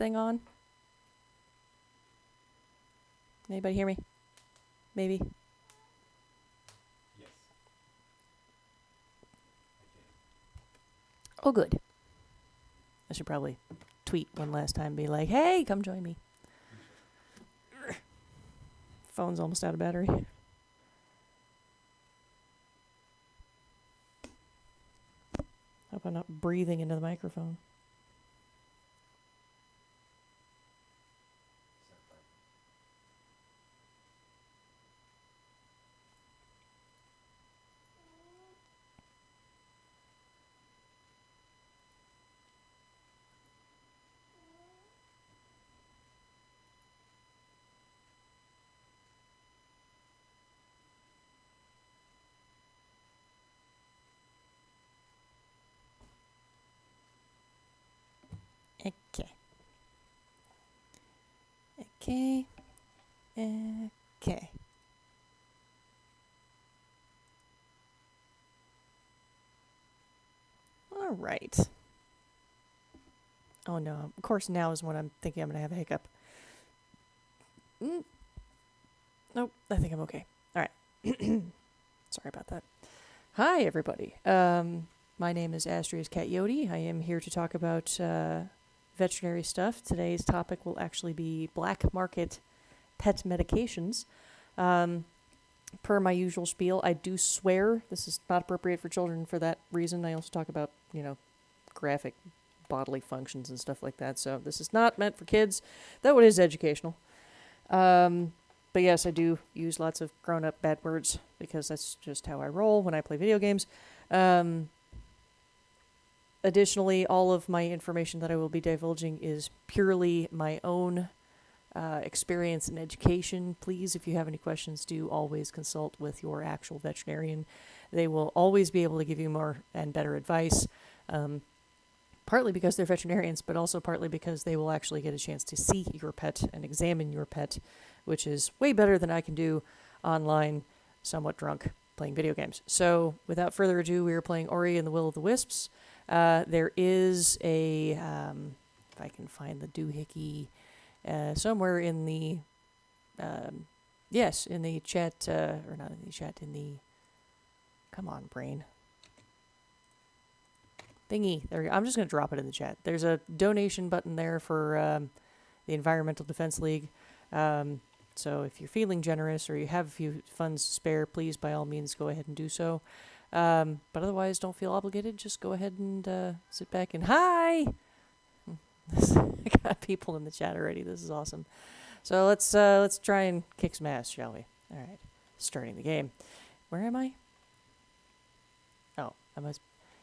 thing on? Anybody hear me? Maybe? Yes. Oh, good. I should probably tweet one last time and be like, hey, come join me. Phone's almost out of battery. Hope I'm not breathing into the microphone. Okay. Okay. Okay. All right. Oh no. Of course, now is when I'm thinking I'm going to have a hiccup. Nope. I think I'm okay. All right. Sorry about that. Hi, everybody. My name is Astria's Cat Yodi. I am here to talk about veterinary stuff. Today's topic will actually be black market pet medications. Per my usual spiel, I do swear this is not appropriate for children for that reason. I also talk about, graphic bodily functions and stuff like that. So this is not meant for kids, though it is educational. But yes, I do use lots of grown-up bad words because that's just how I roll when I play video games. Additionally, all of my information that I will be divulging is purely my own experience and education. Please, if you have any questions, do always consult with your actual veterinarian. They will always be able to give you more and better advice, partly because they're veterinarians, but also partly because they will actually get a chance to see your pet and examine your pet, which is way better than I can do online, somewhat drunk, playing video games. So, without further ado, we are playing Ori and the Will of the Wisps. There is a, if I can find the doohickey, somewhere in the, yes, in the chat, or not in the chat, in the, come on, brain. Thingy. There, I'm just going to drop it in the chat. There's a donation button there for the Environmental Defense League. So if you're feeling generous or you have a few funds to spare, please, by all means, go ahead and do so. But otherwise, don't feel obligated. Just go ahead and sit back and hi! I got people in the chat already. This is awesome. So let's try and kick some ass, shall we? All right. Starting the game. Where am I? Oh, I must...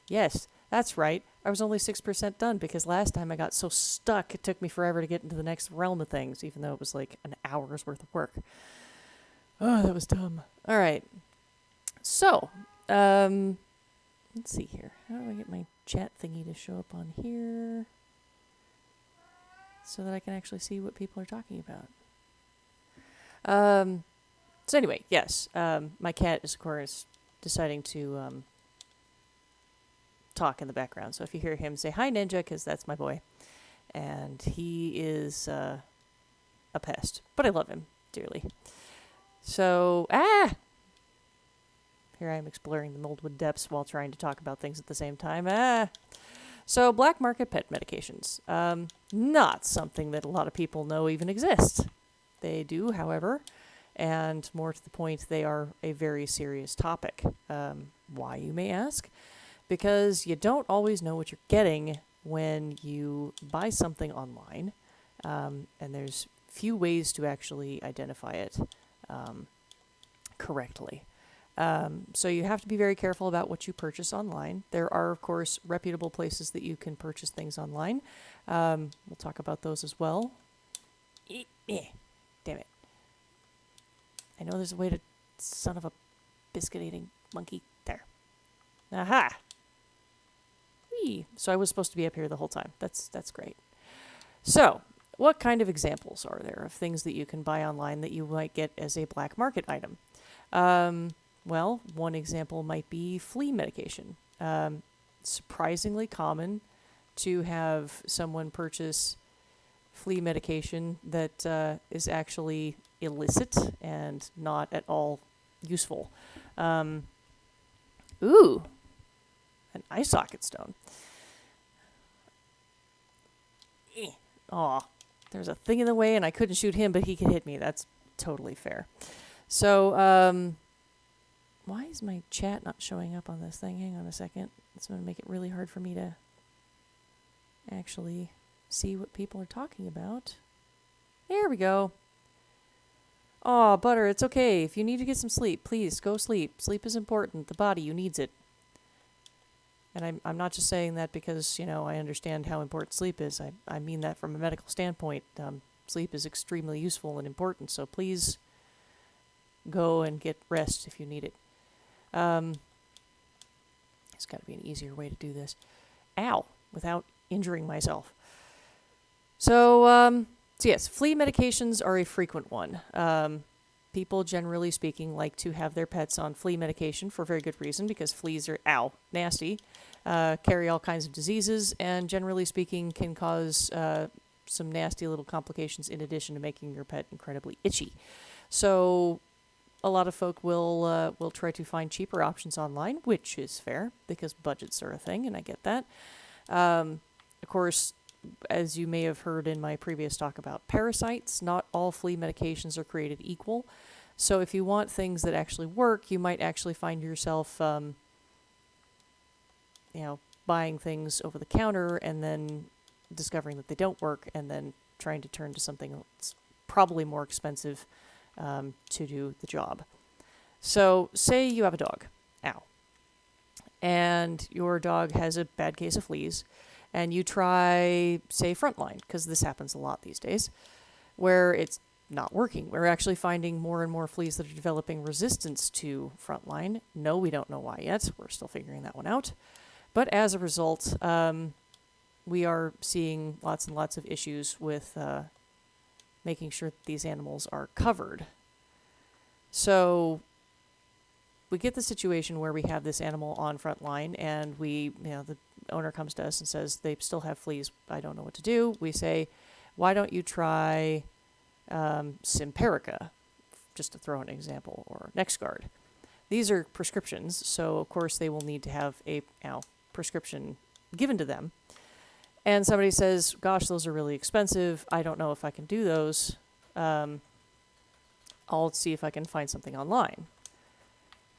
Yes, that's right. I was only 6% done because last time I got so stuck it took me forever to get into the next realm of things, even though it was like an hour's worth of work. Oh, that was dumb. All right. So, let's see here. How do I get my chat thingy to show up on here so that I can actually see what people are talking about? So anyway, yes, my cat is, of course, deciding to talk in the background. So if you hear him say, hi, Ninja, because that's my boy. And he is a pest. But I love him dearly. So, here I am exploring the Moldwood depths while trying to talk about things at the same time. So, black market pet medications. Not something that a lot of people know even exists. They do, however, and more to the point, they are a very serious topic. Why, you may ask? Because you don't always know what you're getting when you buy something online, and there's few ways to actually identify it correctly. So you have to be very careful about what you purchase online. There are, of course, reputable places that you can purchase things online. We'll talk about those as well. Damn it. I know there's a way to... Son of a biscuit-eating monkey. There. Aha! Whee! So I was supposed to be up here the whole time. That's great. So, what kind of examples are there of things that you can buy online that you might get as a black market item? Well, one example might be flea medication. Surprisingly common to have someone purchase flea medication that is actually illicit and not at all useful. Ooh, an eye socket stone. Aw, there's a thing in the way and I couldn't shoot him, but he could hit me. That's totally fair. So, why is my chat not showing up on this thing? Hang on a second. It's going to make it really hard for me to actually see what people are talking about. There we go. Aw, Butter, it's okay. If you need to get some sleep, please go sleep. Sleep is important. The body, you needs it. And I'm not just saying that because, I understand how important sleep is. I mean that from a medical standpoint. Sleep is extremely useful and important, so please go and get rest if you need it. There's got to be an easier way to do this. Ow, without injuring myself. So yes, flea medications are a frequent one. People, generally speaking, like to have their pets on flea medication for a very good reason, because fleas are, nasty, carry all kinds of diseases, and generally speaking can cause some nasty little complications in addition to making your pet incredibly itchy. So a lot of folk will try to find cheaper options online, which is fair, because budgets are a thing, and I get that. Of course, as you may have heard in my previous talk about parasites, not all flea medications are created equal. So if you want things that actually work, you might actually find yourself, buying things over the counter and then discovering that they don't work and then trying to turn to something that's probably more expensive to do the job. So say you have a dog, and your dog has a bad case of fleas, and you try, say, Frontline, because this happens a lot these days, where it's not working. We're actually finding more and more fleas that are developing resistance to Frontline. No, we don't know why yet. We're still figuring that one out. But as a result, we are seeing lots and lots of issues with making sure that these animals are covered. So we get the situation where we have this animal on Frontline, and the owner comes to us and says they still have fleas. I don't know what to do. We say, why don't you try Simparica, just to throw an example, or NexGard. These are prescriptions, so of course they will need to have a prescription given to them. And somebody says, gosh, those are really expensive. I don't know if I can do those. I'll see if I can find something online.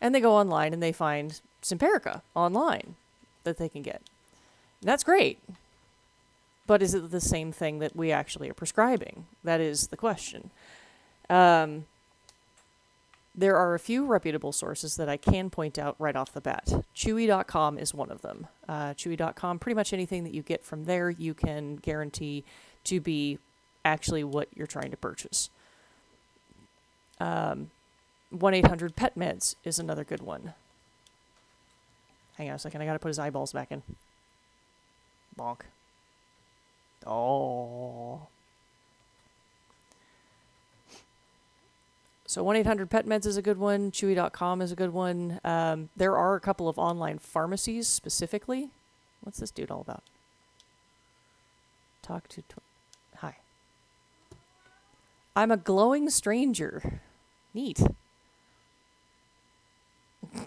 And they go online and they find Simparica online that they can get. That's great. But is it the same thing that we actually are prescribing? That is the question. There are a few reputable sources that I can point out right off the bat. Chewy.com is one of them. Chewy.com, pretty much anything that you get from there, you can guarantee to be actually what you're trying to purchase. 1-800-PET-MEDS is another good one. Hang on a second, I gotta put his eyeballs back in. Bonk. Oh. So 1-800-PET-MEDS is a good one. Chewy.com is a good one. There are a couple of online pharmacies specifically. What's this dude all about? Hi. I'm a glowing stranger. Neat. I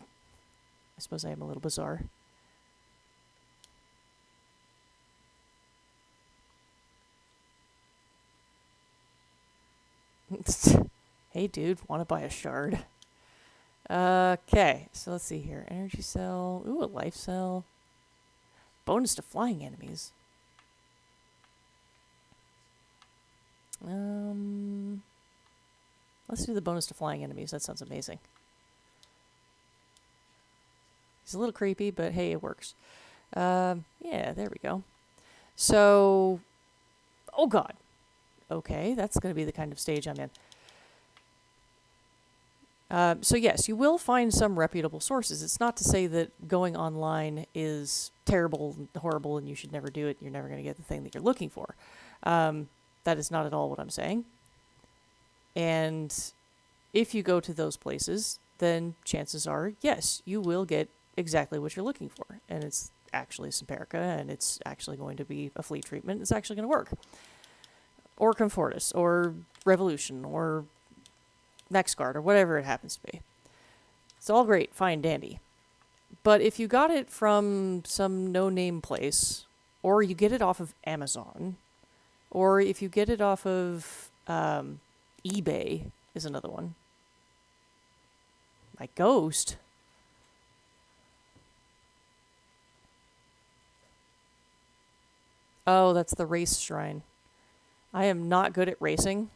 suppose I am a little bizarre. Hey, dude, want to buy a shard? Okay, so let's see here. Energy cell. Ooh, a life cell. Bonus to flying enemies. Let's do the bonus to flying enemies. That sounds amazing. It's a little creepy, but hey, it works. Yeah, there we go. So, oh god. Okay, that's going to be the kind of stage I'm in. So yes, you will find some reputable sources. It's not to say that going online is terrible and horrible and you should never do it. You're never going to get the thing that you're looking for. That is not at all what I'm saying. And if you go to those places, then chances are, yes, you will get exactly what you're looking for. And it's actually Simparica, and it's actually going to be a flea treatment. It's actually going to work. or Comfortus, or Revolution, or NextGuard, or whatever it happens to be. It's all great, fine, dandy. But if you got it from some no-name place, or you get it off of Amazon, or if you get it off of eBay, is another one. My ghost. Oh, that's the race shrine. I am not good at racing,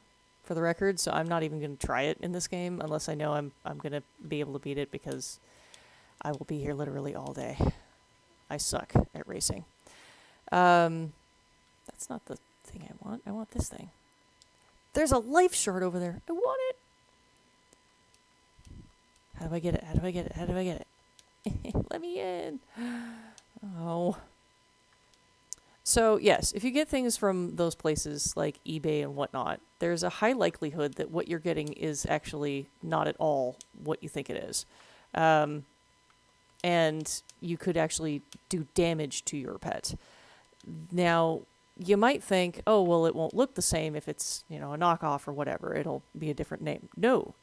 for the record, so I'm not even going to try it in this game unless I know I'm going to be able to beat it, because I will be here literally all day. I suck at racing. That's not the thing I want. I want this thing. There's a life shard over there. I want it. How do I get it? How do I get it? How do I get it? Let me in. Oh. So, yes, if you get things from those places like eBay and whatnot, there's a high likelihood that what you're getting is actually not at all what you think it is. And you could actually do damage to your pet. Now, you might think, oh, well, it won't look the same if it's, a knockoff or whatever. It'll be a different name. No.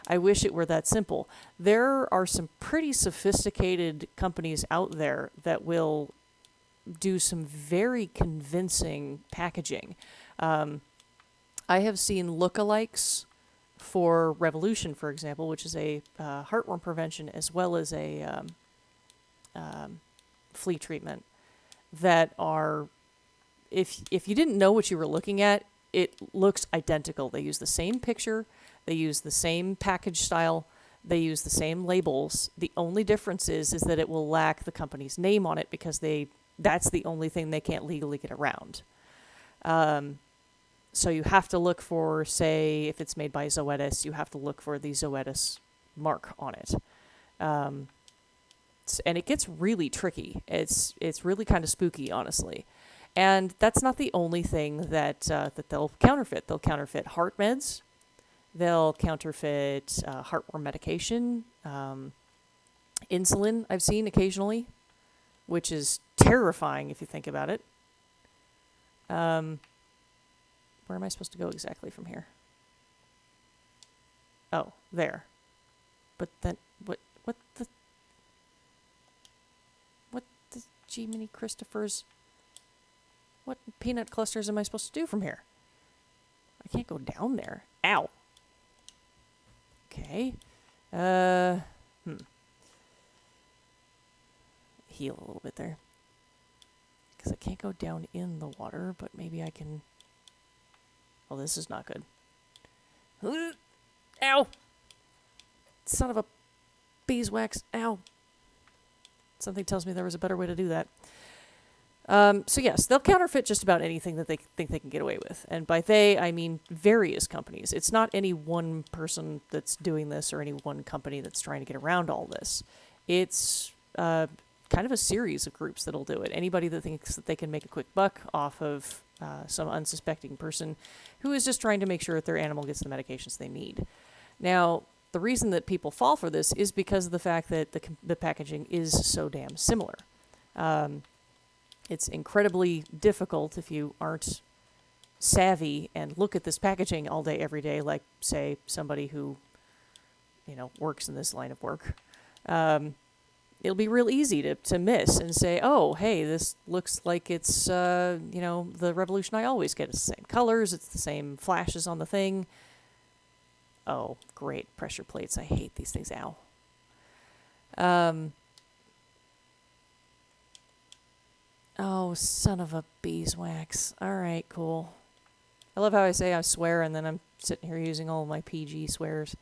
I wish it were that simple. There are some pretty sophisticated companies out there that will do some very convincing packaging. I have seen lookalikes for Revolution, for example, which is a heartworm prevention as well as a flea treatment, that are, if you didn't know what you were looking at, it looks identical. They use the same picture, they use the same package style, they use the same labels. The only difference is that it will lack the company's name on it, because that's the only thing they can't legally get around. So you have to look for, say, if it's made by Zoetis, you have to look for the Zoetis mark on it. And it gets really tricky. It's really kind of spooky, honestly. And that's not the only thing that they'll counterfeit. They'll counterfeit heart meds. They'll counterfeit heartworm medication. Insulin, I've seen occasionally, which is terrifying if you think about it. Where am I supposed to go exactly from here? Oh, there. But then, what the G-Mini Christophers? What peanut clusters am I supposed to do from here? I can't go down there. Ow. Okay. Heal a little bit there. Because I can't go down in the water, but maybe I can... Oh, this is not good. Ow! Son of a beeswax. Ow. Something tells me there was a better way to do that. So yes, they'll counterfeit just about anything that they think they can get away with. And by they, I mean various companies. It's not any one person that's doing this or any one company that's trying to get around all this. It's kind of a series of groups that'll do it. Anybody that thinks that they can make a quick buck off of some unsuspecting person who is just trying to make sure that their animal gets the medications they need. Now, the reason that people fall for this is because of the fact that the packaging is so damn similar. It's incredibly difficult if you aren't savvy and look at this packaging all day, every day, like, say, somebody who, works in this line of work. It'll be real easy to miss and say, oh, hey, this looks like it's, the Revolution I always get. It's the same colors, it's the same flashes on the thing. Oh, great, pressure plates. I hate these things. Ow. Oh, son of a beeswax. All right, cool. I love how I say I swear and then I'm sitting here using all of my PG swears.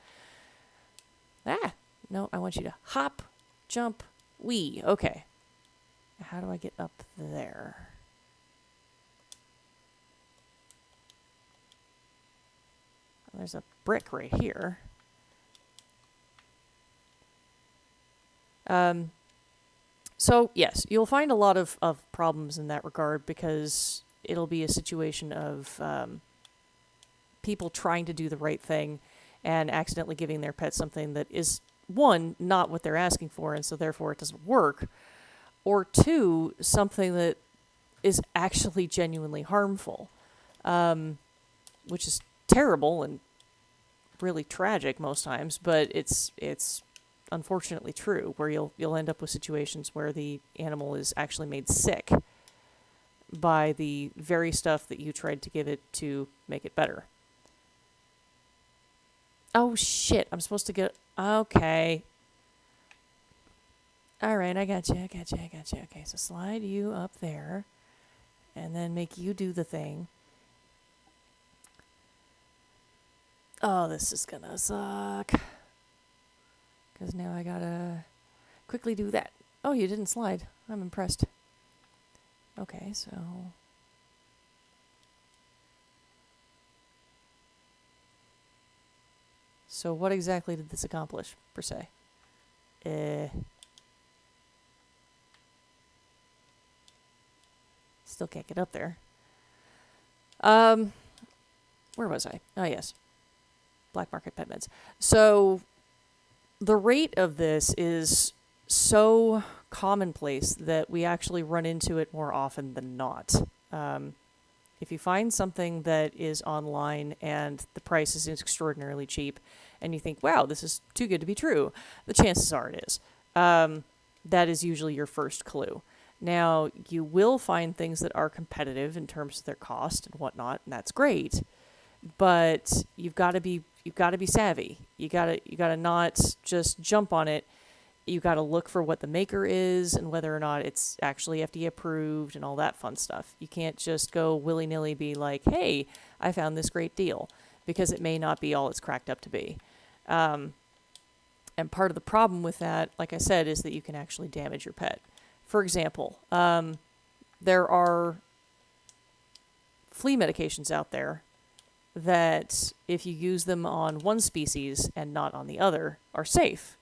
No, I want you to hop, jump, wee. Okay. How do I get up there? There's a brick right here. So, yes, you'll find a lot of problems in that regard, because it'll be a situation of people trying to do the right thing and accidentally giving their pet something that is, one, not what they're asking for, and so therefore it doesn't work, or two, something that is actually genuinely harmful. which is terrible and really tragic most times, but it's unfortunately true, where you'll end up with situations where the animal is actually made sick by the very stuff that you tried to give it to make it better. Oh shit, I'm supposed to get... Okay. Alright, I got you. Okay, so slide you up there, and then make you do the thing. Oh, this is gonna suck. Because now I gotta quickly do that. Oh, you didn't slide. I'm impressed. Okay, so... So what exactly did this accomplish, per se? Still can't get up there. Where was I? Oh, yes. Black market pet meds. So the rate of this is so commonplace that we actually run into it more often than not. If you find something that is online and the price is extraordinarily cheap, and you think, wow, this is too good to be true, the chances are it is. That is usually your first clue. Now, you will find things that are competitive in terms of their cost and whatnot, and that's great. But you've got to be savvy. You gotta not just jump on it. You got to look for what the maker is and whether or not it's actually FDA approved and all that fun stuff. You can't just go willy-nilly be like, hey, I found this great deal, because it may not be all it's cracked up to be. And part of the problem with that, like I said, is that you can actually damage your pet. For example, there are flea medications out there that, if you use them on one species and not on the other, are safe.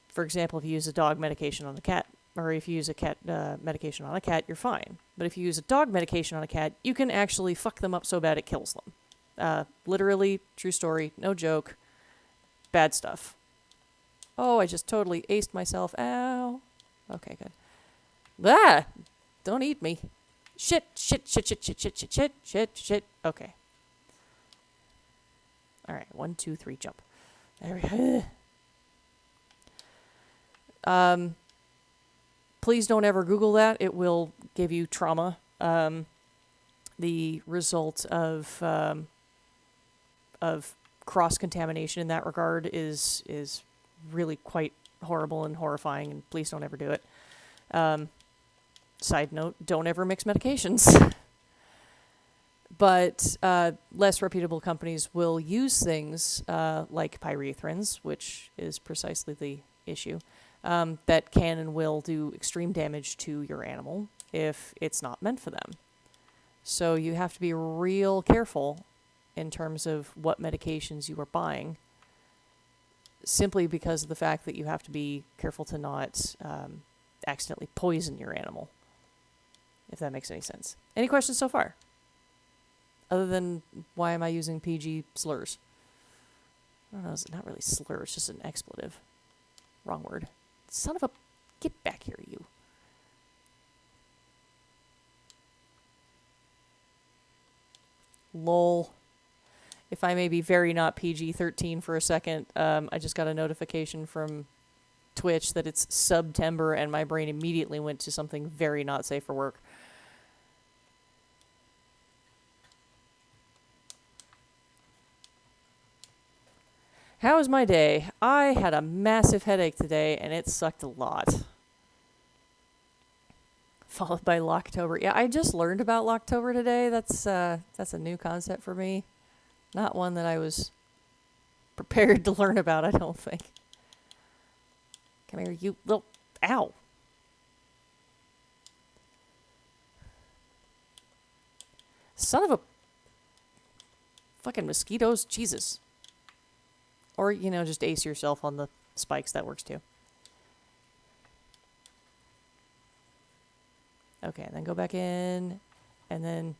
For example, if you use a dog medication on a cat, or if you use a cat medication on a cat, you're fine. But if you use a dog medication on a cat, you can actually fuck them up so bad it kills them. Literally, true story, no joke, bad stuff. Oh, I just totally aced myself. Ow. Okay, good. Ah! Don't eat me. Shit. Okay. Alright, 1, 2, 3, jump. There we go. Please don't ever Google that. It will give you trauma. The result of cross-contamination in that regard is really quite horrible and horrifying, and please don't ever do it. Side note, don't ever mix medications. But less reputable companies will use things like pyrethrins, which is precisely the issue, that can and will do extreme damage to your animal if it's not meant for them. So you have to be real careful in terms of what medications you are buying, simply because of the fact that you have to be careful to not accidentally poison your animal, if that makes any sense. Any questions so far? Other than, why am I using PG slurs? I don't know, it's not really slur, it's just an expletive. Wrong word. Son of a... Get back here, you. Lol. If I may be very not PG-13 for a second, I just got a notification from Twitch that it's September, and my brain immediately went to something very not safe for work. How was my day? I had a massive headache today, and it sucked a lot. Followed by Locktober. Yeah, I just learned about Locktober today. That's a new concept for me. Not one that I was prepared to learn about, I don't think. Come here, you little... Ow. Son of a... Fucking mosquitoes. Jesus. Or, just ace yourself on the spikes. That works too. Okay, and then go back in. And then...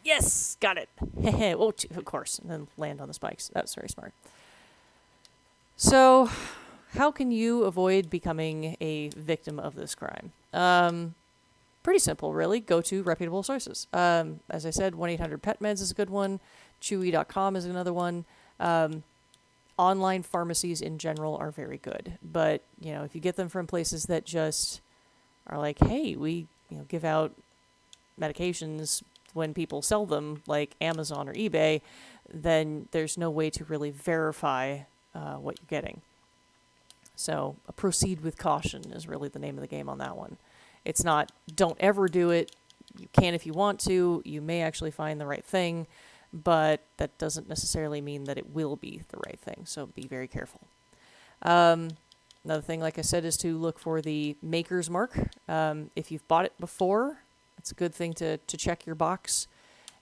Yes! Got it! Well, of course. And then land on the spikes. That's very smart. So, how can you avoid becoming a victim of this crime? Pretty pretty simple, really. Go to reputable sources. As I said, 1-800-PET-MEDS is a good one. Chewy.com is another one. Online pharmacies in general are very good. But, if you get them from places that just are like, hey, we give out medications when people sell them, like Amazon or eBay, then there's no way to really verify what you're getting. So proceed with caution is really the name of the game on that one. It's not don't ever do it. You can if you want to. You may actually find the right thing, but that doesn't necessarily mean that it will be the right thing. So be very careful. Another thing, like I said, is to look for the maker's mark. If you've bought it before, it's a good thing to check your box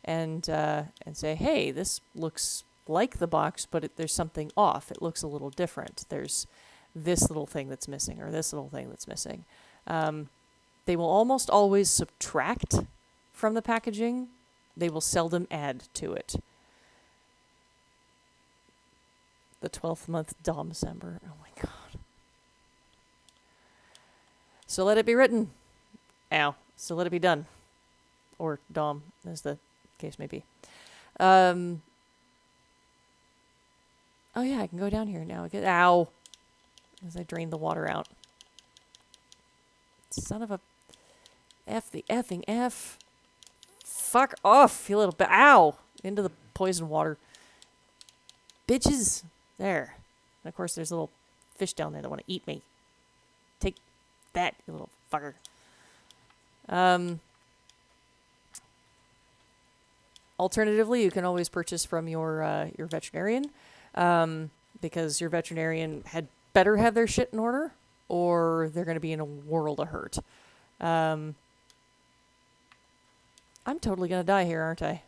and say, hey, this looks like the box, but there's something off. It looks a little different. There's this little thing that's missing or this little thing that's missing. They will almost always subtract from the packaging. They will seldom add to it. The 12th month, December. Oh my God. So let it be written. Ow. So let it be done. Or Dom, as the case may be. Oh yeah, I can go down here now. Ow. As I drain the water out. Son of a... F the effing F. Fuck off, you little bit. Ow! Into the poison water. Bitches. There. And of course there's little fish down there that want to eat me. Take that, you little fucker. Alternatively, you can always purchase from your veterinarian, because your veterinarian had better have their shit in order, or they're going to be in a world of hurt. I'm totally going to die here, aren't I?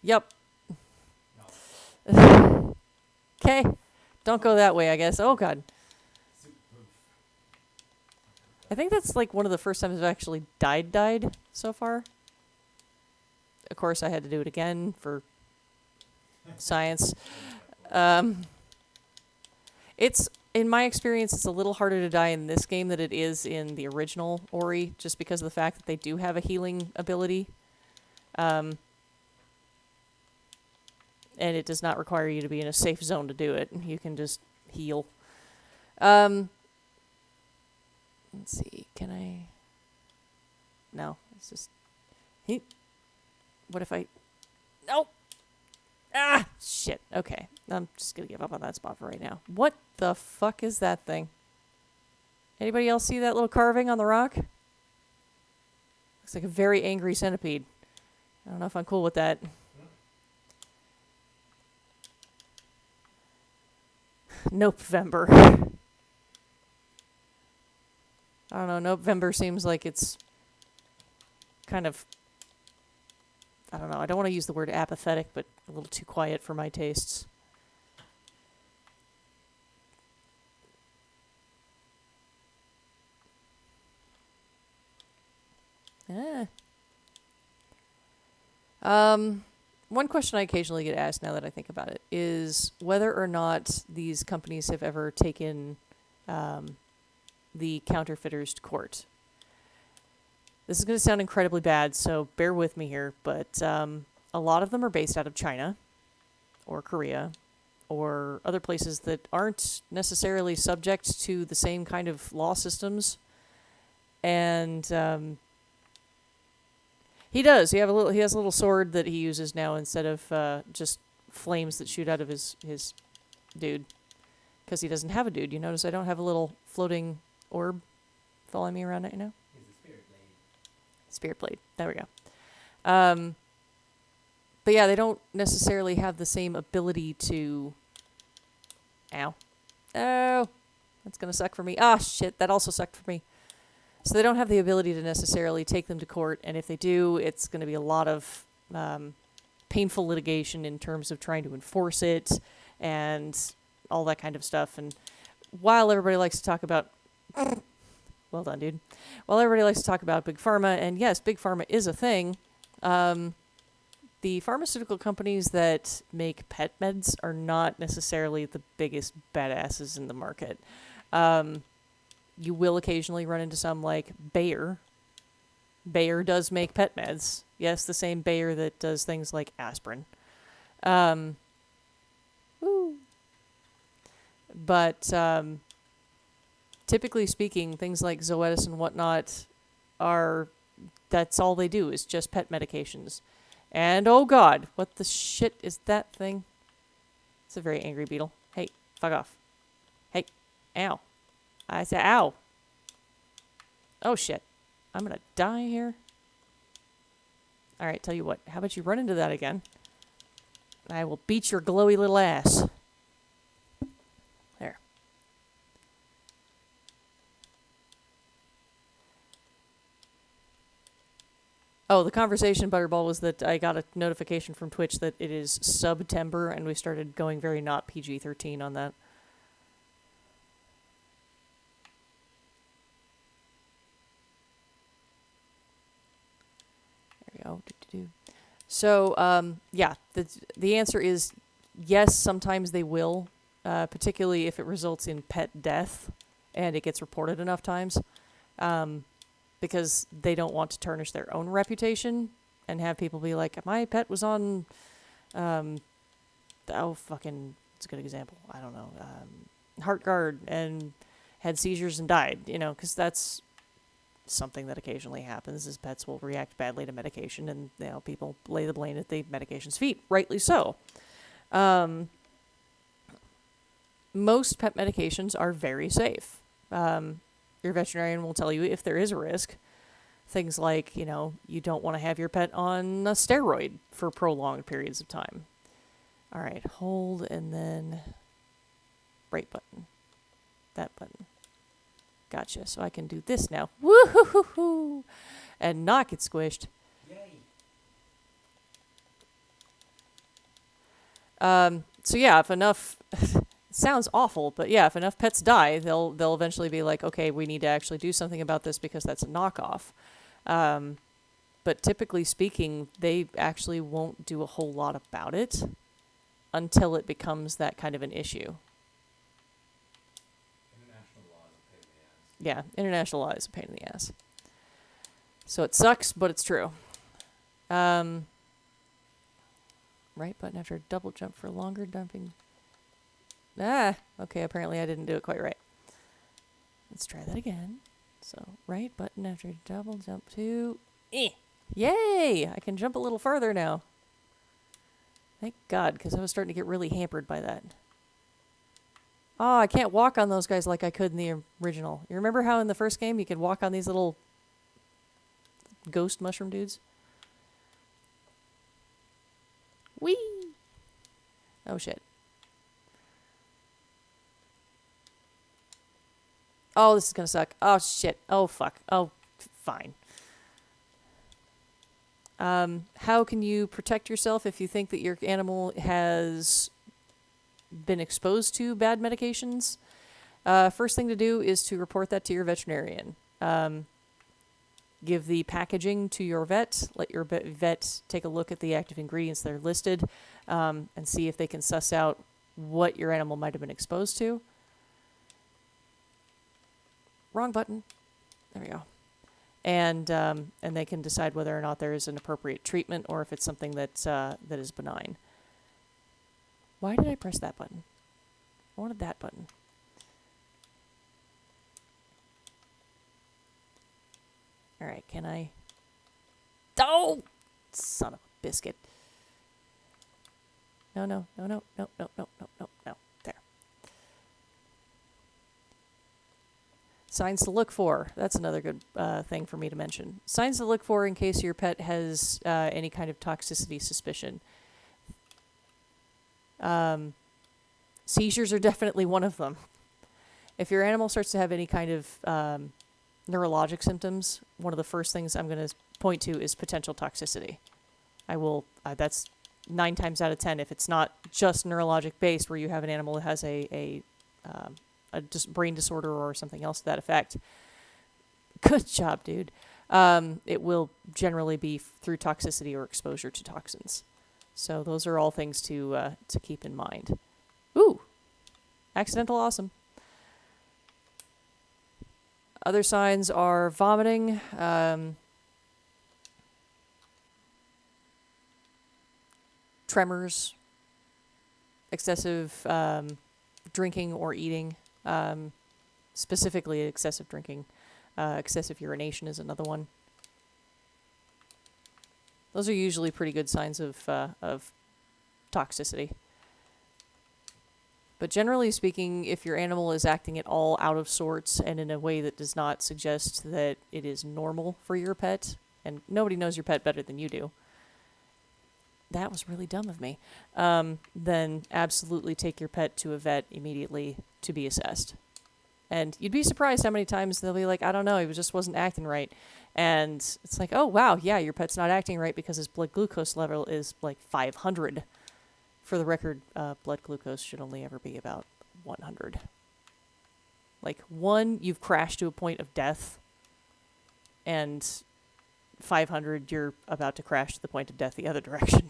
Yep. No. Okay. Don't go that way, I guess. Oh, God. I think that's like one of the first times I've actually died so far. Of course, I had to do it again for science. It's, in my experience, it's a little harder to die in this game than it is in the original Ori, just because of the fact that they do have a healing ability. And it does not require you to be in a safe zone to do it. You can just heal. Let's see, can I... No, it's just... What if I... Nope! Ah! Shit, okay. I'm just gonna give up on that spot for right now. What the fuck is that thing? Anybody else see that little carving on the rock? Looks like a very angry centipede. I don't know if I'm cool with that. November. I don't know, November seems like it's kind of... I don't know, I don't want to use the word apathetic, but a little too quiet for my tastes. One question I occasionally get asked, now that I think about it, is whether or not these companies have ever taken the counterfeiters to court. This is going to sound incredibly bad, so bear with me here, but a lot of them are based out of China or Korea or other places that aren't necessarily subject to the same kind of law systems. And he does. He has a little sword that he uses now instead of just flames that shoot out of his dude. Because he doesn't have a dude. You notice I don't have a little floating orb following me around right now? Spirit blade. There we go. But yeah, they don't necessarily have the same ability to... Ow. Oh! That's gonna suck for me. Ah, shit. That also sucked for me. So they don't have the ability to necessarily take them to court, and if they do, it's going to be a lot of painful litigation in terms of trying to enforce it and all that kind of stuff. And while everybody likes to talk about... Well done, dude. While everybody likes to talk about Big Pharma, and yes, Big Pharma is a thing, the pharmaceutical companies that make pet meds are not necessarily the biggest badasses in the market. You will occasionally run into some like Bayer, Bayer does make pet meds. Yes, the same Bayer that does things like aspirin. Um, woo. But typically speaking, things like Zoetis and whatnot are, that's all they do is just pet medications. And oh god, what the shit is that thing? It's a very angry beetle. Hey, fuck off. Hey, ow. I said ow. Oh shit. I'm gonna die here. Alright, tell you what. How about you run into that again? I will beat your glowy little ass. There. Oh, the conversation, Butterball, was that I got a notification from Twitch that it is September, and we started going very not PG-13 on that. There we go. Do-do-do. So, yeah, the answer is yes, sometimes they will, particularly if it results in pet death and it gets reported enough times, because they don't want to tarnish their own reputation and have people be like, my pet was on, oh, fucking, it's a good example, I don't know, Heart Guard and had seizures and died, you know, because that's something that occasionally happens is pets will react badly to medication, and you know, people lay the blame at the medication's feet, rightly so. Most pet medications are very safe. Your veterinarian will tell you if there is a risk. Things like, you know, you don't want to have your pet on a steroid for prolonged periods of time. All right, hold and then right button. That button. Gotcha. So I can do this now. Woo-hoo-hoo-hoo! And not get squished. Yay! So yeah, if enough... it sounds awful, but yeah, if enough pets die, they'll eventually be like, okay, we need to actually do something about this because that's a knockoff. But typically speaking, they actually won't do a whole lot about it until it becomes that kind of an issue. International law is a pain in the ass. Yeah, international law is a pain in the ass. So it sucks, but it's true. Right button after a double jump for longer dumping. Ah, okay, apparently I didn't do it quite right. Let's try that again. So, right button after a double jump to... Yay! I can jump a little further now. Thank God, because I was starting to get really hampered by that. Oh, I can't walk on those guys like I could in the original. You remember how in the first game you could walk on these little ghost mushroom dudes? Whee! Oh, shit. Oh, this is gonna suck. Oh, shit. Oh, fuck. Oh, fine. How can you protect yourself if you think that your animal has been exposed to bad medications? First thing to do is to report that to your veterinarian. Give the packaging to your vet. Let your vet take a look at the active ingredients that are listed, and see if they can suss out what your animal might have been exposed to. Wrong button. There we go. And they can decide whether or not there is an appropriate treatment or if it's something that that is benign. Why did I press that button? I wanted that button. All right, can I? Oh, son of a biscuit! No, no, no, no, no, no, no, no, no, no. There. Signs to look for. That's another good thing for me to mention. Signs to look for in case your pet has any kind of toxicity suspicion. Seizures are definitely one of them. If your animal starts to have any kind of neurologic symptoms, one of the first things I'm going to point to is potential toxicity. I will, that's 9 times out of 10, if it's not just neurologic based, where you have an animal that has a brain disorder or something else to that effect. Good job, dude. It will generally be through toxicity or exposure to toxins. So those are all things to keep in mind. Ooh, accidental awesome. Other signs are vomiting, tremors, excessive drinking or eating, specifically excessive drinking. Excessive urination is another one. Those are usually pretty good signs of toxicity. But generally speaking, if your animal is acting at all out of sorts and in a way that does not suggest that it is normal for your pet, and nobody knows your pet better than you do, that was really dumb of me, then absolutely take your pet to a vet immediately to be assessed. And you'd be surprised how many times they'll be like, I don't know, he just wasn't acting right. And it's like, oh, wow, yeah, your pet's not acting right because his blood glucose level is like 500. For the record, blood glucose should only ever be about 100. Like, 1, you've crashed to a point of death, and 500, you're about to crash to the point of death the other direction.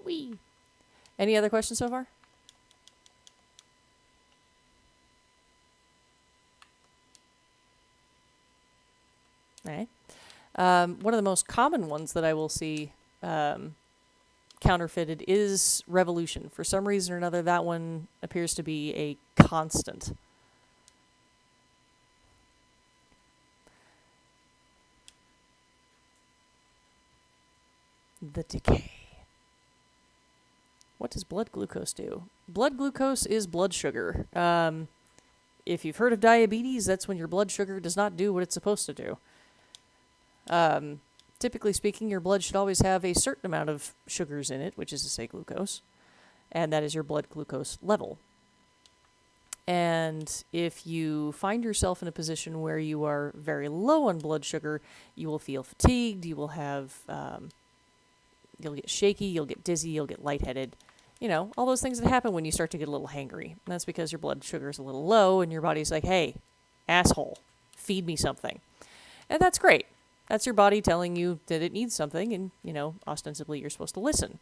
Whee! Any other questions so far? All right. One of the most common ones that I will see counterfeited is Revolution. For some reason or another, that one appears to be a constant. The decay. What does blood glucose do? Blood glucose is blood sugar. If you've heard of diabetes, that's when your blood sugar does not do what it's supposed to do. Typically speaking, your blood should always have a certain amount of sugars in it, which is to say glucose, and that is your blood glucose level. And if you find yourself in a position where you are very low on blood sugar, you will feel fatigued, you will have, you'll get shaky, you'll get dizzy, you'll get lightheaded. You know, all those things that happen when you start to get a little hangry. And that's because your blood sugar is a little low and your body's like, hey, asshole, feed me something. And that's great. That's your body telling you that it needs something, and, you know, ostensibly you're supposed to listen.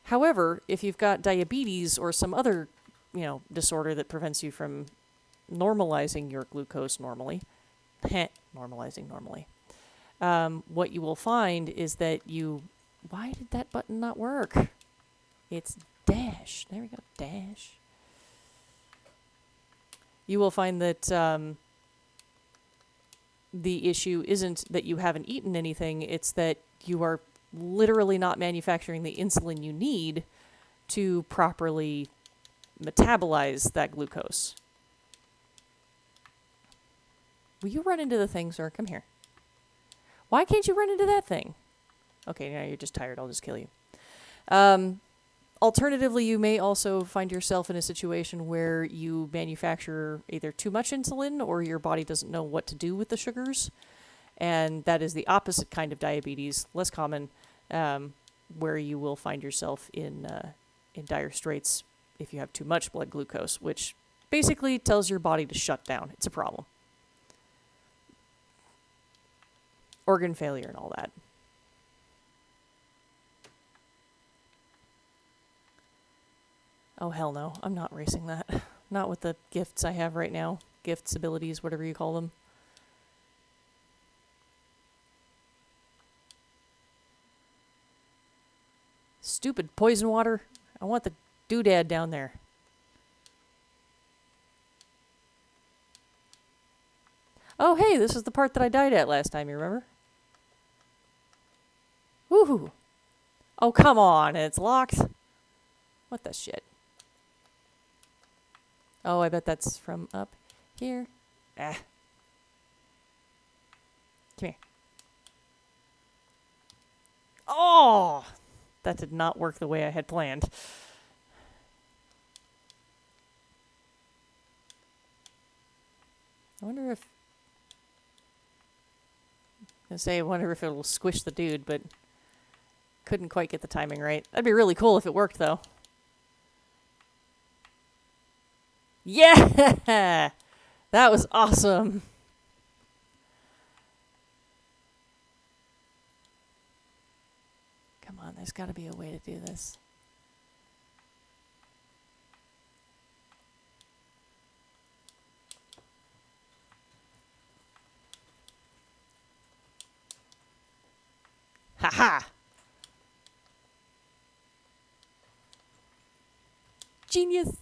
However, if you've got diabetes or some other, you know, disorder that prevents you from normalizing your glucose normally, normalizing normally, what you will find is that why did that button not work? It's dash. There we go, dash. You will find that the issue isn't that you haven't eaten anything, it's that you are literally not manufacturing the insulin you need to properly metabolize that glucose. Will you run into the thing, sir? Come here. Why can't you run into that thing? Okay, now you're just tired. I'll just kill you. Alternatively, you may also find yourself in a situation where you manufacture either too much insulin or your body doesn't know what to do with the sugars. And that is the opposite kind of diabetes, less common, where you will find yourself in dire straits if you have too much blood glucose, which basically tells your body to shut down. It's a problem. Organ failure and all that. Oh, hell no. I'm not racing that. Not with the gifts I have right now. Gifts, abilities, whatever you call them. Stupid poison water. I want the doodad down there. Oh, hey, this is the part that I died at last time, you remember? Woohoo. Oh, come on. It's locked. What the shit? Oh, I bet that's from up here. Ah. Come here. Oh! That did not work the way I had planned. I wonder if... I wonder if it'll squish the dude, but couldn't quite get the timing right. That'd be really cool if it worked, though. Yeah! That was awesome. Come on, there's got to be a way to do this. Ha ha! Genius!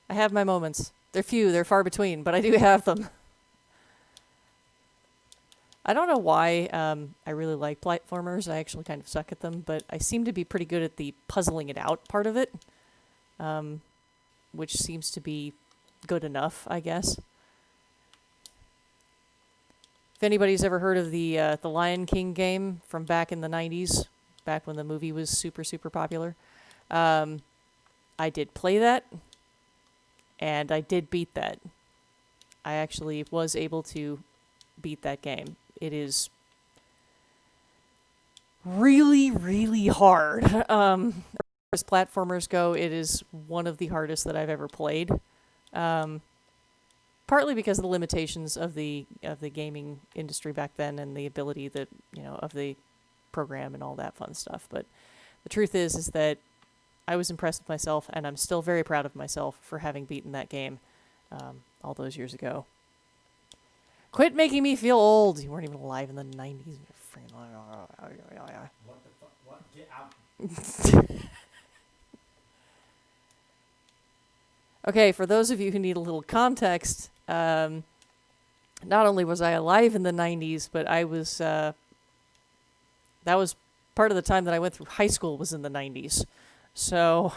I have my moments. They're few, they're far between, but I do have them. I don't know why I really like platformers. I actually kind of suck at them, but I seem to be pretty good at the puzzling it out part of it, which seems to be good enough, I guess. If anybody's ever heard of the Lion King game from back in the 90s, back when the movie was super, super popular, I did play that, and I did beat that. I actually was able to beat that game. It is really, really hard. As platformers go, it is one of the hardest that I've ever played. Partly because of the limitations of the gaming industry back then and the ability that, of the program and all that fun stuff. But the truth is that I was impressed with myself, and I'm still very proud of myself for having beaten that game all those years ago. Quit making me feel old. You weren't even alive in the 90s. What the fuck? What? Get out. Okay, for those of you who need a little context, not only was I alive in the 90s, but I was, that was part of the time that I went through high school was in the 90s. So,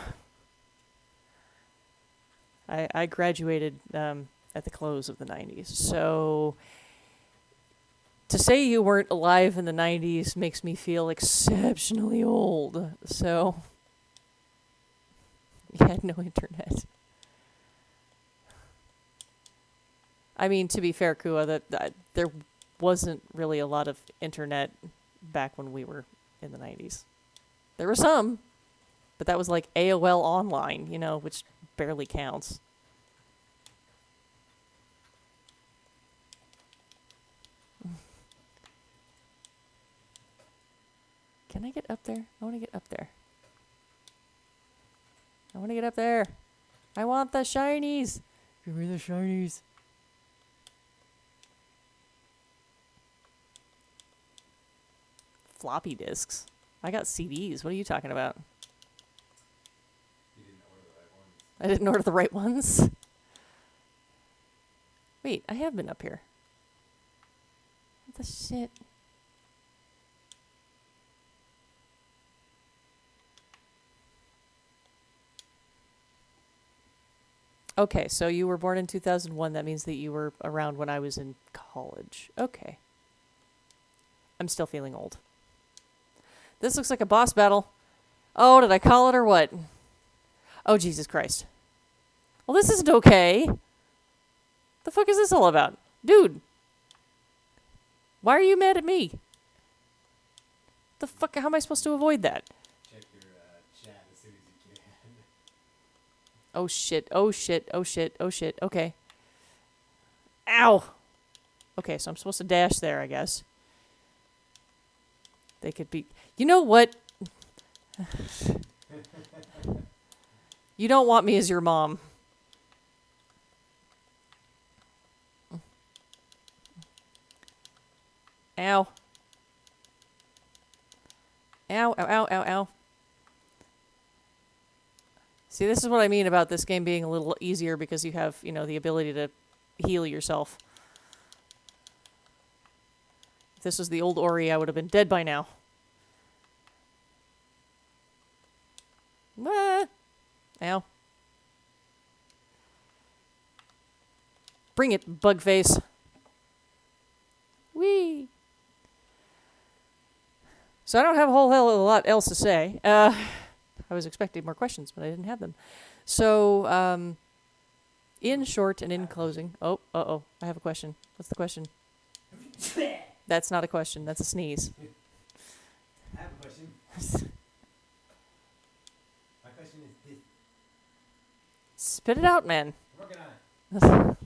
I graduated at the close of the 90s. So, to say you weren't alive in the 90s makes me feel exceptionally old. So, you had no internet. I mean, to be fair, Kua, that there wasn't really a lot of internet back when we were in the 90s. There were some, but that was like AOL Online, which barely counts. Can I get up there? I want to get up there. I want to get up there. I want the shinies. Give me the shinies. Floppy disks. I got CDs. What are you talking about? You didn't order the right ones. I didn't order the right ones. Wait, I have been up here. What the shit? Okay, so you were born in 2001. That means that you were around when I was in college. Okay. I'm still feeling old. This looks like a boss battle. Oh, did I call it or what? Oh, Jesus Christ. Well, this isn't okay. The fuck is this all about? Dude. Why are you mad at me? The fuck? How am I supposed to avoid that? Check your chat as soon as you can. Oh, shit. Oh, shit. Oh, shit. Oh, shit. Okay. Ow. Okay, so I'm supposed to dash there, I guess. They could be... You know what? You don't want me as your mom. Ow. Ow, ow, ow, ow, ow. See, this is what I mean about this game being a little easier because you have, the ability to heal yourself. If this was the old Ori, I would have been dead by now. Ah. Ow. Bring it, bug face. Whee! So I don't have a whole hell of a lot else to say. I was expecting more questions, but I didn't have them. So, in short and in closing... Oh, uh-oh. I have a question. What's the question? That's not a question. That's a sneeze. I have a question. My question is this. Spit it out, man. I'm working on it. I'm going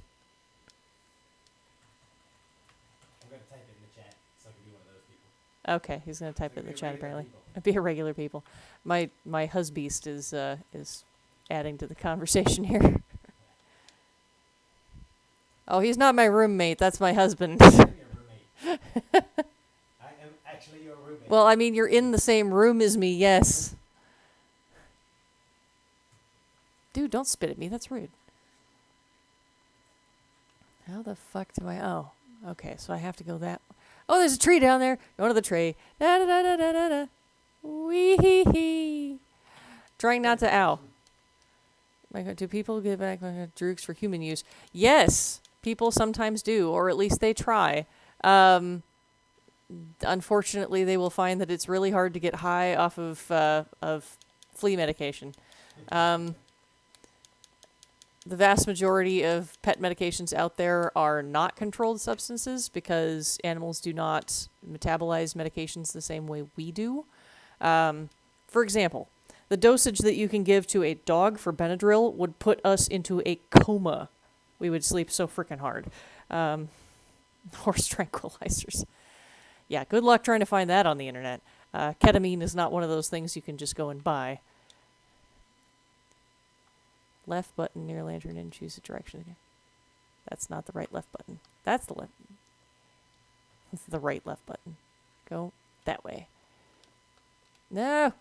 to type it in the chat. So so I can be one of those people. Okay, he's gonna type So it in the be chat regular apparently. people. Be a regular people. My husbeast is adding to the conversation here. Oh, he's not my roommate. That's my husband. I am your roommate. I am actually your roommate. Well, I mean, you're in the same room as me. Yes. Dude, don't spit at me. That's rude. How the fuck do I... Oh, okay, so I have to go that... Oh, there's a tree down there. Go to the tree. Da-da-da-da-da-da. Wee-hee-hee. Trying not to... Ow. Do people give back droogs for human use? Yes, people sometimes do, or at least they try. Unfortunately, they will find that it's really hard to get high off of flea medication. The vast majority of pet medications out there are not controlled substances because animals do not metabolize medications the same way we do. For example, the dosage that you can give to a dog for Benadryl would put us into a coma. We would sleep so freaking hard. Horse tranquilizers. Yeah, good luck trying to find that on the internet. Ketamine is not one of those things you can just go and buy. Left button near lantern and choose a direction again. That's not the right left button. That's the left. That's the right left button. Go that way. No.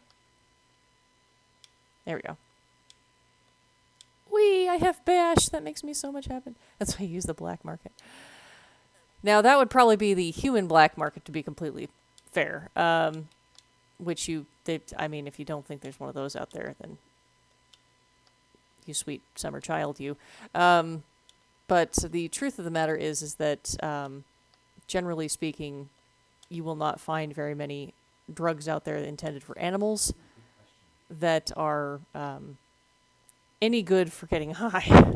There we go. Wee, I have bash. That makes me so much happy. That's why I use the black market. Now, that would probably be the human black market, to be completely fair. Which I mean, if you don't think there's one of those out there, then you sweet summer child, you. But the truth of the matter is that generally speaking, you will not find very many drugs out there intended for animals that are any good for getting high.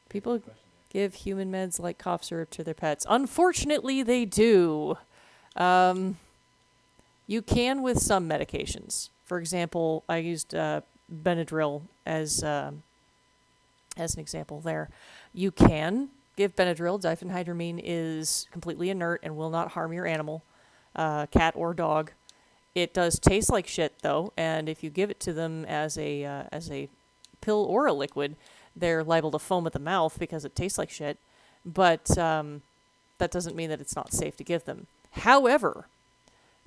People give human meds like cough syrup to their pets. Unfortunately, they do. You can with some medications. For example, I used Benadryl as an example there. You can give Benadryl. Diphenhydramine is completely inert and will not harm your animal, cat or dog. It does taste like shit, though, and if you give it to them as a pill or a liquid, they're liable to foam at the mouth because it tastes like shit. But that doesn't mean that it's not safe to give them. However,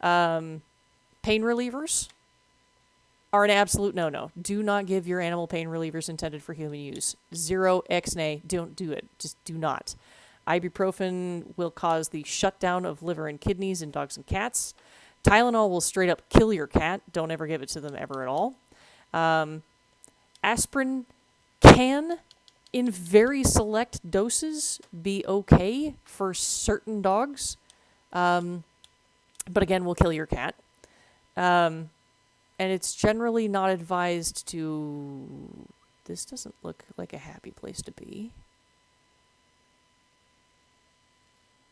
pain relievers are an absolute no-no. Do not give your animal pain relievers intended for human use. 0 x-nay. Don't do it. Just do not. Ibuprofen will cause the shutdown of liver and kidneys in dogs and cats. Tylenol will straight up kill your cat. Don't ever give it to them ever at all. Aspirin can, in very select doses, be okay for certain dogs. But again, will kill your cat. And it's generally not advised to... This doesn't look like a happy place to be.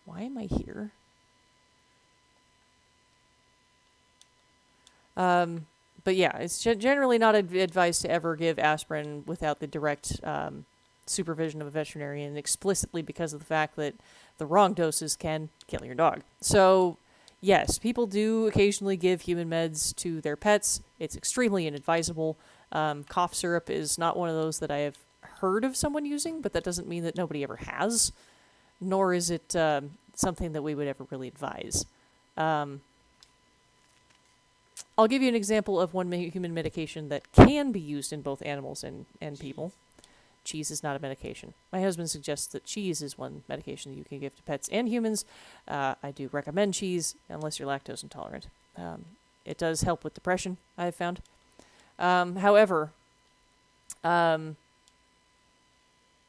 Why am I here? But yeah, it's generally not advised to ever give aspirin without the direct supervision of a veterinarian, explicitly because of the fact that the wrong doses can kill your dog. So, yes, people do occasionally give human meds to their pets. It's extremely inadvisable. Cough syrup is not one of those that I have heard of someone using, but that doesn't mean that nobody ever has, nor is it something that we would ever really advise. I'll give you an example of one human medication that can be used in both animals and people. Cheese is not a medication. My husband suggests that cheese is one medication that you can give to pets and humans. I do recommend cheese, unless you're lactose intolerant. It does help with depression, I have found. However,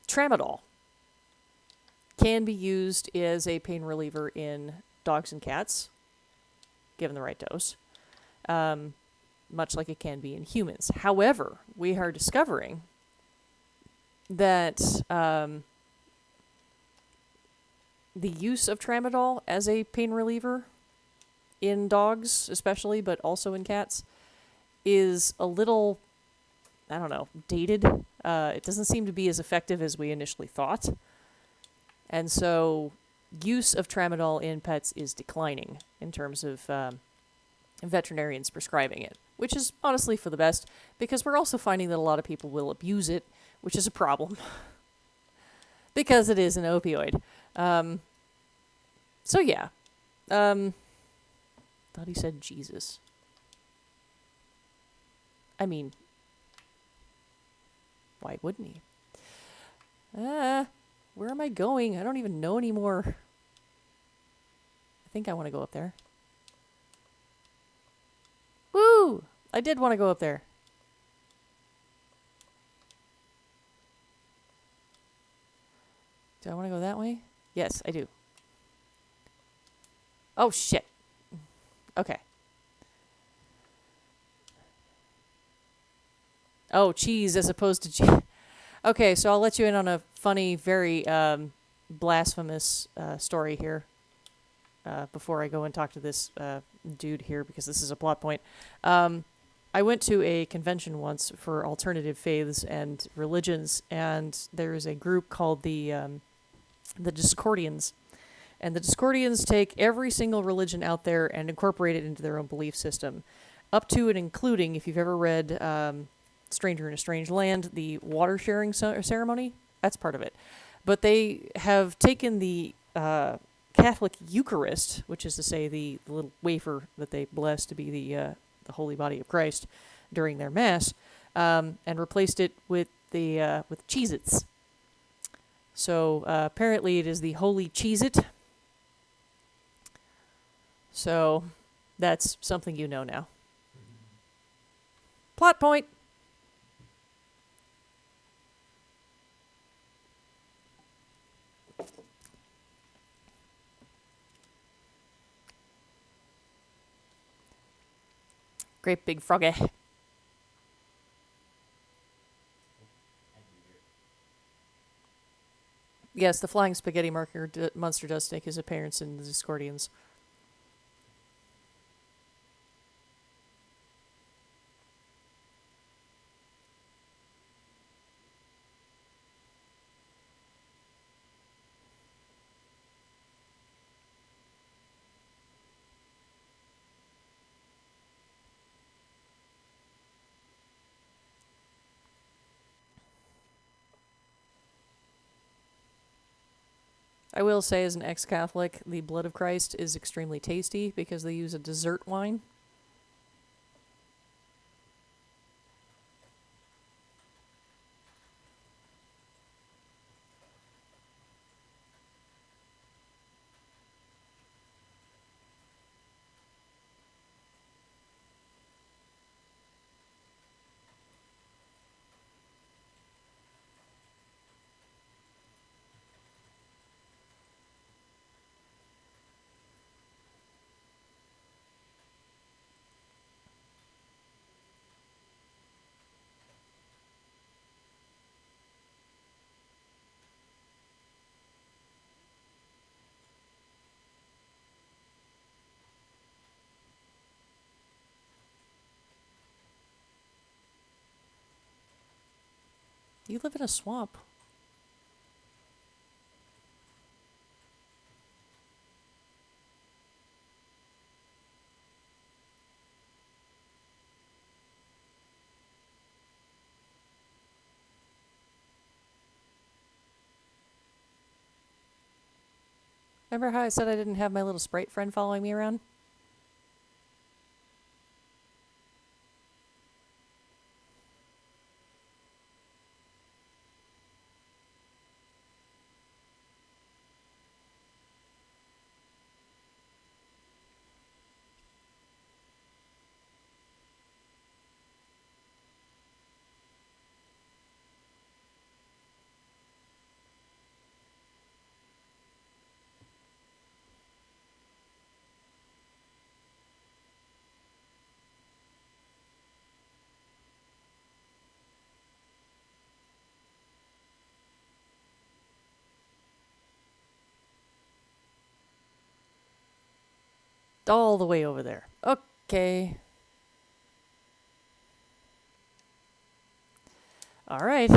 tramadol can be used as a pain reliever in dogs and cats, given the right dose. Much like it can be in humans. However, we are discovering that the use of tramadol as a pain reliever in dogs, especially, but also in cats, is a little, dated. It doesn't seem to be as effective as we initially thought. And so use of tramadol in pets is declining in terms of veterinarians prescribing it, which is honestly for the best because we're also finding that a lot of people will abuse it, which is a problem because it is an opioid. So yeah. Thought he said Jesus. I mean, why wouldn't he? Where am I going? I don't even know anymore. I think I want to go up there. Woo! I did want to go up there. Do I want to go that way? Yes, I do. Oh, shit. Okay. Oh, cheese as opposed to cheese. Okay, so I'll let you in on a funny, very blasphemous story here before I go and talk to this dude here because this is a plot point. I went to a convention once for alternative faiths and religions, and there's a group called the Discordians. And the Discordians take every single religion out there and incorporate it into their own belief system, up to and including, if you've ever read Stranger in a Strange Land, the water sharing ceremony, that's part of it. But they have taken the Catholic Eucharist, which is to say the little wafer that they bless to be the holy body of Christ during their Mass, and replaced it with with Cheez-Its. So apparently it is the Holy Cheez-It. So that's something you know now. Plot point. Great big froggy. Yes, the flying spaghetti monster does make his appearance in the Discordians. I will say, as an ex-Catholic, the blood of Christ is extremely tasty because they use a dessert wine. You live in a swamp. Remember how I said I didn't have my little sprite friend following me around? All the way over there. Okay. All right.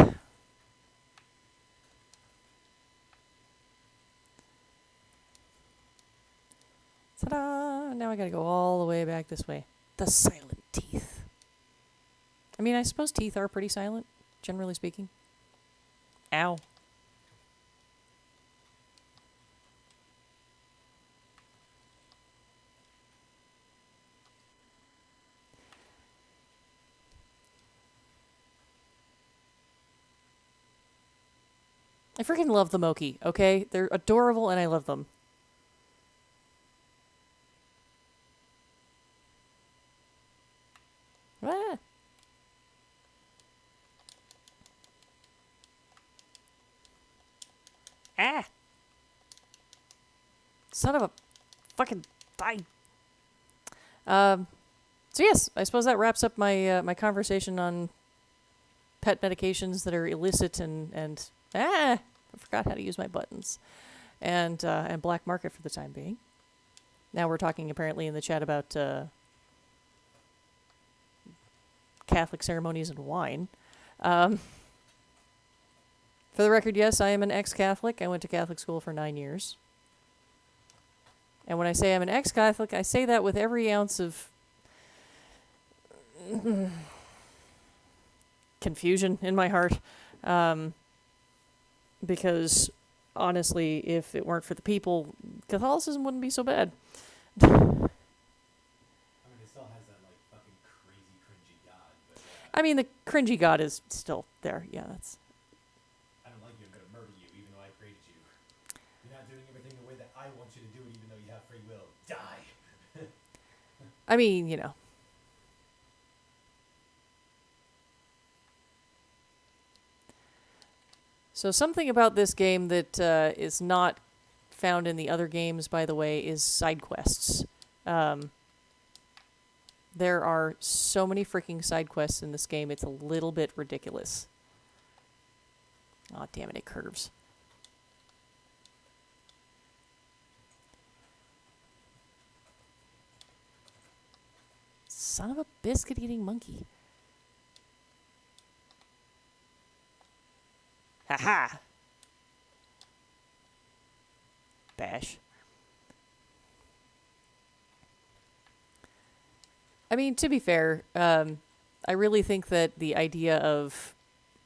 Ta-da! Now I gotta go all the way back this way. The silent teeth. I mean, I suppose teeth are pretty silent, generally speaking. Ow. I freaking love the Moki, okay? They're adorable and I love them. Ah. Ah. Son of a fucking die. So yes, I suppose that wraps up my my conversation on pet medications that are illicit and I forgot how to use my buttons and black market for the time being. Now we're talking apparently in the chat about Catholic ceremonies and wine. For the record, yes, I am an ex-Catholic. I went to Catholic school for 9 years. And when I say I'm an ex-Catholic, I say that with every ounce of confusion in my heart. Because, honestly, if it weren't for the people, Catholicism wouldn't be so bad. I mean, it still has that, like, fucking crazy, cringy God, but yeah. I mean, the cringy God is still there. Yeah, that's... I don't like you, I'm gonna murder you, even though I created you. You're not doing everything the way that I want you to do it, even though you have free will. Die! I mean, you know. So something about this game that is not found in the other games, by the way, is side quests. There are so many freaking side quests in this game, it's a little bit ridiculous. Aw, damn it, it curves. Son of a biscuit-eating monkey. Ha-ha! Bash. I mean, to be fair, I really think that the idea of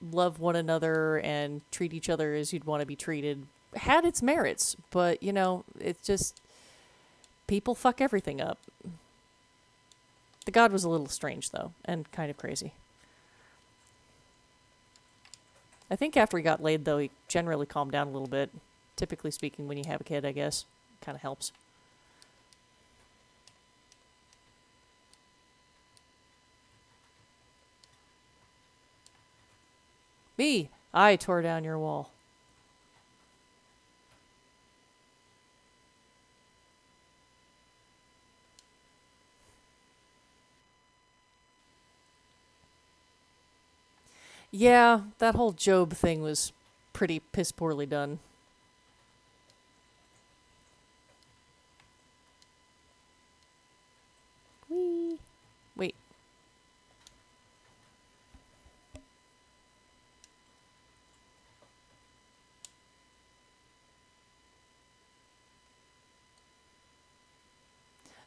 love one another and treat each other as you'd want to be treated had its merits, but, you know, it's just... people fuck everything up. The god was a little strange, though, and kind of crazy. I think after he got laid, though, he generally calmed down a little bit. Typically speaking, when you have a kid, I guess. Kind of helps. Me! I tore down your wall. Yeah, that whole Job thing was pretty piss poorly done. Whee! Wait.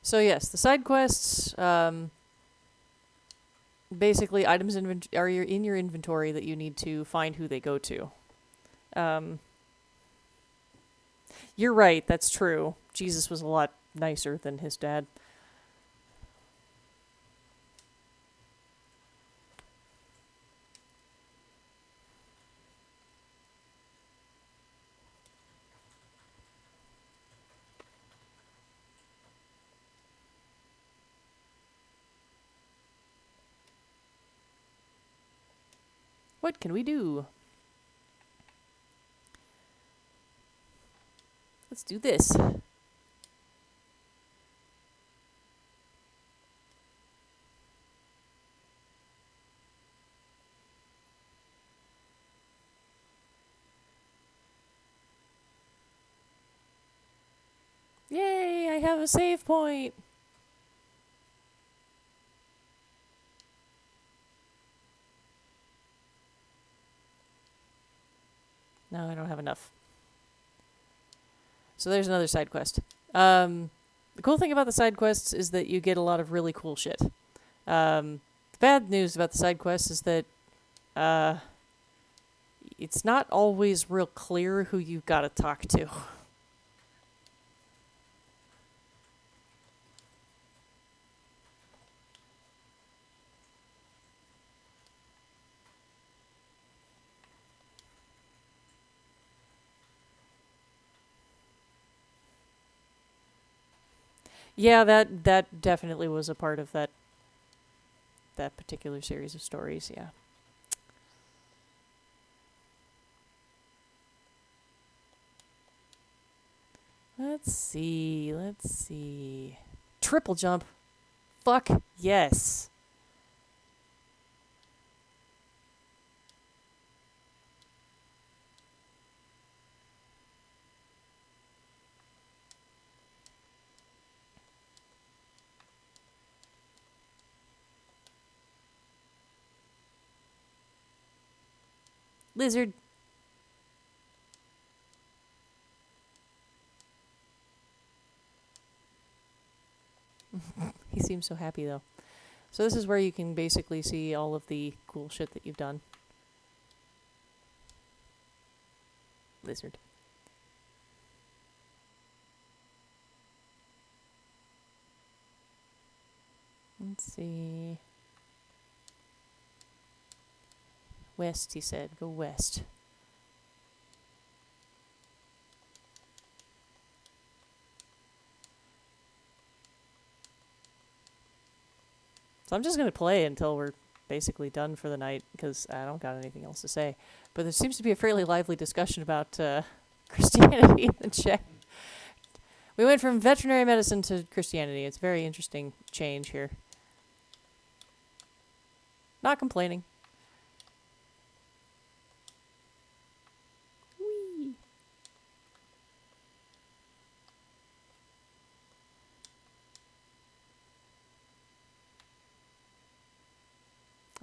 So yes, the side quests, basically items are in your inventory that you need to find who they go to. You're right, that's true. Jesus was a lot nicer than his dad. What can we do? Let's do this. Yay, I have a save point. No, I don't have enough. So there's another side quest. The cool thing about the side quests is that you get a lot of really cool shit. The bad news about the side quests is that uh, it's not always real clear who you've got to talk to. Yeah, that definitely was a part of that particular series of stories. Yeah. Let's see. Let's see. Triple jump. Fuck yes. Lizard. He seems so happy though. So this is where you can basically see all of the cool shit that you've done. Lizard. Let's see. West, he said. Go west. So I'm just going to play until we're basically done for the night, because I don't got anything else to say. But there seems to be a fairly lively discussion about Christianity in the chat. We went from veterinary medicine to Christianity. It's a very interesting change here. Not complaining. Whee!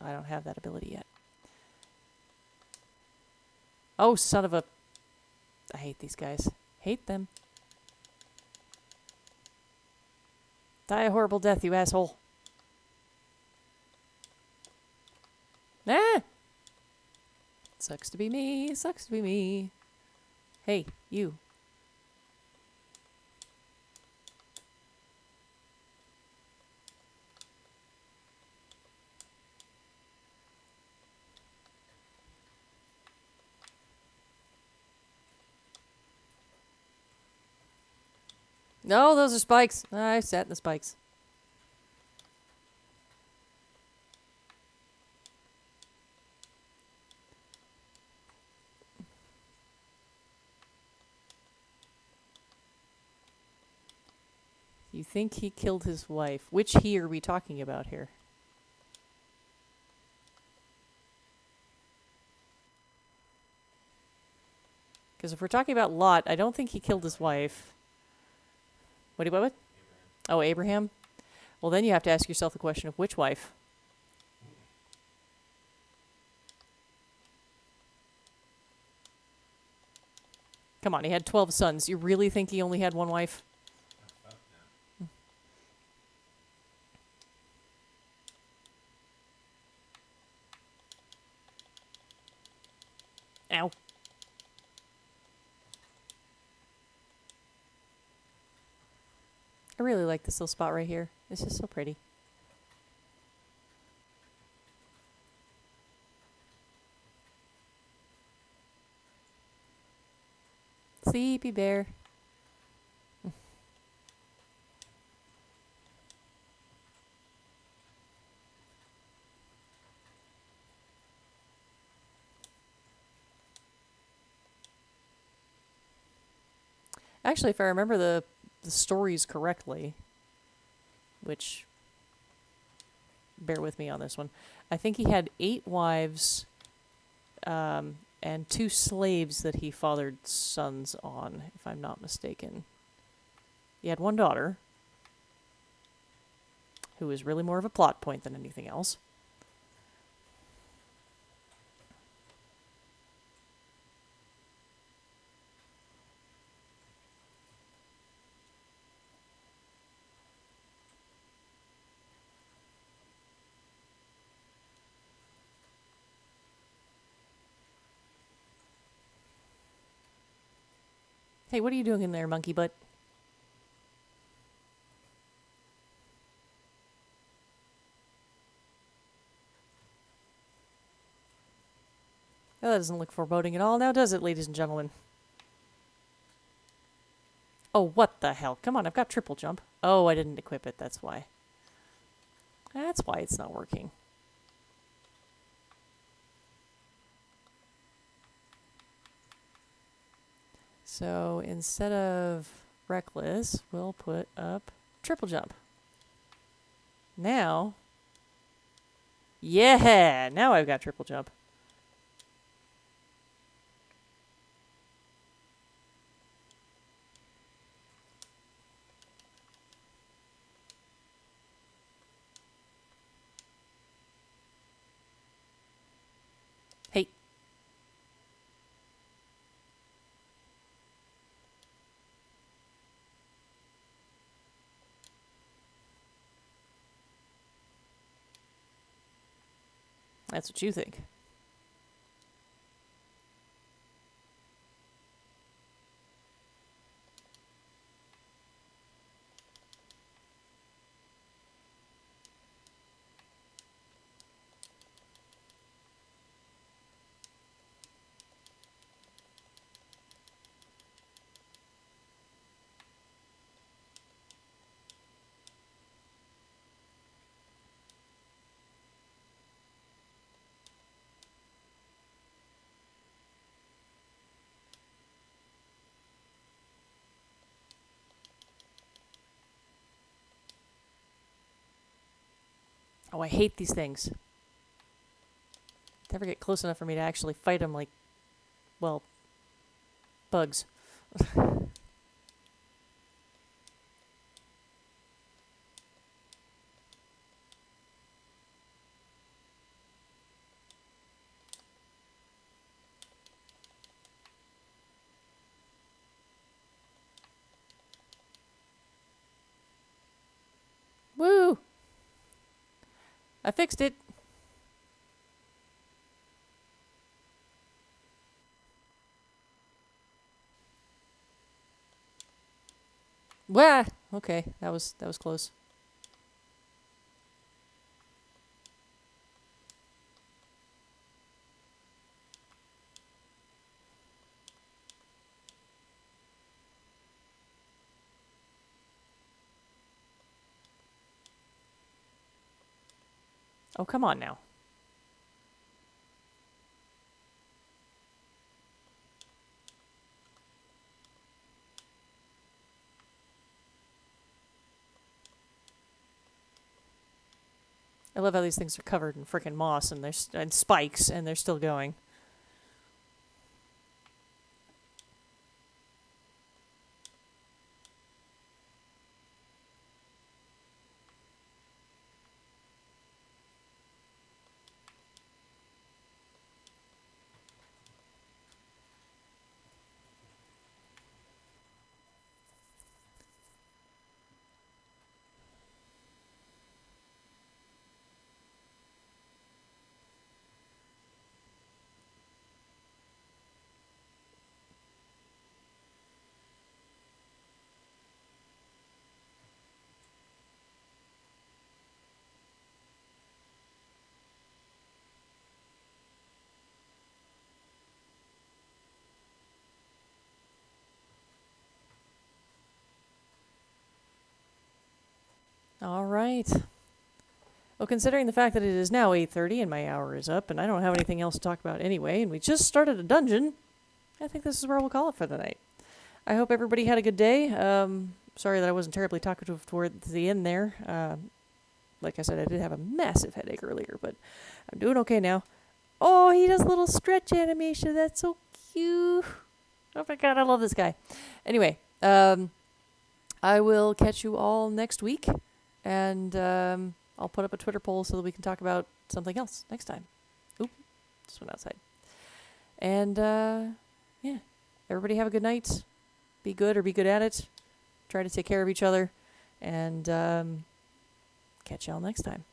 I don't have that ability yet. Oh, son of a... I hate these guys. Hate them. Die a horrible death, you asshole. Ah! Sucks to be me. Sucks to be me. Hey, you. No, those are spikes. I sat in the spikes. You think he killed his wife? Which he are we talking about here? Because if we're talking about Lot, I don't think he killed his wife. What do you what? Oh, Abraham? Well, then you have to ask yourself the question of which wife? Come on, he had 12 sons. You really think he only had one wife? Ow. I really like this little spot right here. It's just so pretty. Sleepy bear. Actually, if I remember the stories correctly, which, bear with me on this one, I think he had 8 wives and 2 slaves that he fathered sons on, if I'm not mistaken. He had 1 daughter, who was really more of a plot point than anything else. Hey, what are you doing in there, monkey butt? Oh, that doesn't look foreboding at all now, does it, ladies and gentlemen? Oh, what the hell? Come on, I've got triple jump. Oh, I didn't equip it, that's why. That's why it's not working. So instead of reckless, we'll put up triple jump. Now, yeah, now I've got triple jump. Hey. That's what you think. Oh, I hate these things. Never get close enough for me to actually fight them like, well, bugs. Woo! I fixed it. Wah! Okay, that was close. Oh, come on now. I love how these things are covered in frickin' moss and and spikes, and they're still going. All right. Well, considering the fact that it is now 8:30 and my hour is up, and I don't have anything else to talk about anyway, and we just started a dungeon, I think this is where we'll call it for the night. I hope everybody had a good day. Sorry that I wasn't terribly talkative toward the end there. Like I said, I did have a massive headache earlier, but I'm doing okay now. Oh, he does a little stretch animation. That's so cute. Oh my god, I love this guy. Anyway, I will catch you all next week, and I'll put up a Twitter poll so that we can talk about something else next time. Oop, just went outside. And yeah, everybody have a good night. Be good or be good at it. Try to take care of each other, and catch y'all next time.